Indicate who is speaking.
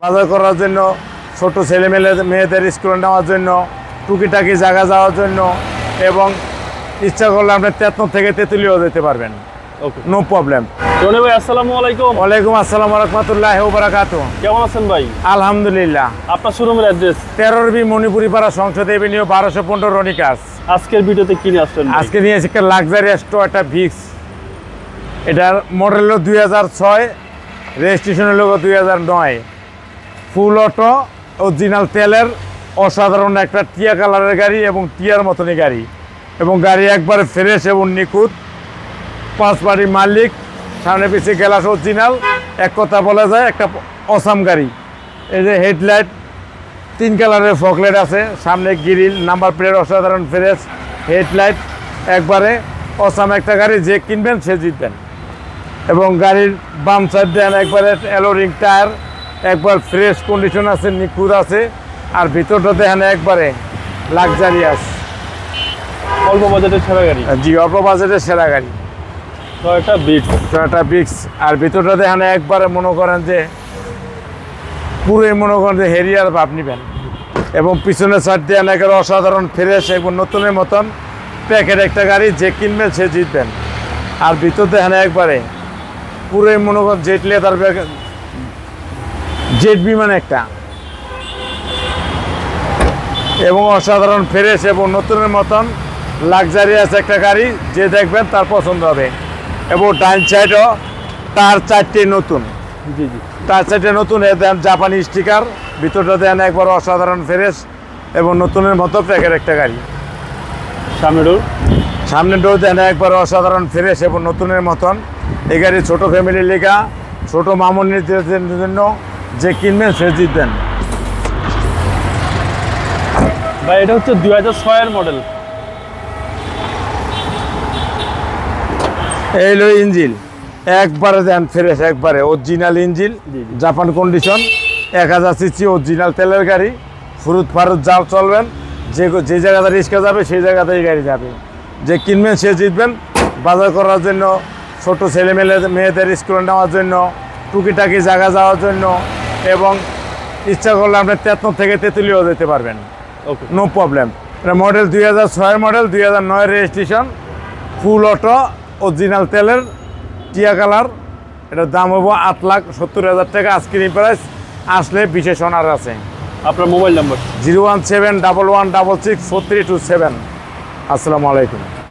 Speaker 1: বাজার করার জন্য, ছোট ছেলে মেয়েদের স্কুলে নেওয়ার জন্য, টুকিটাকি জায়গা যাওয়ার জন্য, এবং ইচ্ছা করলে আপনি তেতন থেকে তেঁতুলিয়াও যেতে পারবেন।
Speaker 2: ওকে,
Speaker 1: নো প্রবলেম।
Speaker 2: রনি ভাই আসসালামু আলাইকুম।
Speaker 1: ওয়ালাইকুম আসসালাম ওয়া রাহমাতুল্লাহি ওয়া বারাকাতুহু।
Speaker 2: কেমন আছেন ভাই?
Speaker 1: আলহামদুলিল্লাহ।
Speaker 2: আপনার শোরুমের অ্যাড্রেস? 13
Speaker 1: বি মণিপুরি পাড়া, সংসদ এভিনিউ, 1215 রনি কার্স।
Speaker 2: আজকের ভিডিওতে কি নিয়ে আসছেন?
Speaker 1: আজকে নিয়ে এসেছি একটা লাক্সারিয়াস টয়োটা ভিক্স। এটার মডেল হলো 2006, রেজিস্ট্রেশন হলো 2009। ফুল অটো, অরিজিনাল তেলের, অসাধারণ একটা টিয়া কালারের গাড়ি এবং টিয়ার মতনই গাড়ি, এবং গাড়ি একবারে ফ্রেশ এবং নিখুঁত। 5 বাড়ির মালিক, সামনে পিছিয়ে গ্লাস অরিজিনাল, এক কথা বলা যায় একটা অসাম গাড়ি। এই যে হেডলাইট 3 কালারের ফকলাইট আছে, সামনে গ্রিল, নাম্বার প্লেট অসাধারণ ফ্রেশ, হেডলাইট একবারে অসাম একটা গাড়ি। যে কিনবেন সে জিতবেন। এবং গাড়ির বাম সাইড দেন একবারে অ্যালোরিং টায়ার, একবার ফ্রেশ কন্ডিশন আছে, নিখুঁত আছে। আর ভিতরটা দেখেন একবারে লাক্সারিয়াস,
Speaker 2: অল্প বাজেটের সেরা গাড়ি।
Speaker 1: জি, অল্প বাজেটের সেরা গাড়ি
Speaker 2: টয়োটা ভিক্স।
Speaker 1: আর ভিতরটা দেখেন একবারে মনে করেন যে পুরোই মনে করেন যে হেরিয়ার ভাব নিবেন। এবং পিছনের সাইড দিয়ে একবারে অসাধারণ ফ্রেশ এবং নতুনের মতন প্যাকেট একটা গাড়ি। যে কিনবেন সে জিতবেন। আর ভিতর দেখেন একবারে পুরোই মনে করেন জেট লেদার ব্যাগ, জেট বিমান একটা, এবং অসাধারণ ফ্রেশ এবং নতুনের মতন লাক্সারিয়াস একটা গাড়ি। যে দেখবেন তার পছন্দ হবে। এবং ডাইন সাইডও তার 4টে নতুন,
Speaker 2: জি জি,
Speaker 1: তার 4টে নতুন। এ দেন জাপানি স্টিকার, ভিতরটা দেন একবার অসাধারণ ফ্রেশ এবং নতুনের মতো প্যাকেট একটা গাড়ি। সামনে ডোর দেন একবার অসাধারণ ফ্রেশ এবং নতুনের মতন। এই গাড়ি ছোটো ফ্যামিলির লেখা, ছোটো মামুনির জন্য। যে কিনবেন সে জিতবেন।
Speaker 2: ভাই এটা হচ্ছে 2006 এর মডেল।
Speaker 1: এই হলো ইঞ্জিন, একবারে দেন ফ্রেশ, একবারে original engine, Japan condition, 1000 CC original তেলের গাড়ি। ফুরুত ফারুত যাও চলবেন, যে জায়গাতে রিক্সা যাবে সেই জায়গাতেই গাড়ি যাবে। যে কিনবেন সে জিতবেন। বাজার করার জন্য, ছোট ছেলে মেয়েদের স্কুলে নেওয়ার জন্য, টুকিটাকি জায়গা যাওয়ার জন্য, এবং ইচ্ছা করলে আপনি তেতন থেকে তেঁতুলিয়াও যেতে পারবেন।
Speaker 2: ওকে,
Speaker 1: নো প্রবলেম। এটা মডেল 2006 মডেল, 2009 রেজিস্ট্রেশন, ফুল অটো, অরিজিনাল তেলের, টিয়া কালার। এটার দাম হবো 8,70,000 টাকা আজকের প্রাইস। আসলে বিশেষ অনার আছে।
Speaker 2: আপনার মোবাইল নাম্বার?
Speaker 1: 01711664327। আসসালামু আলাইকুম।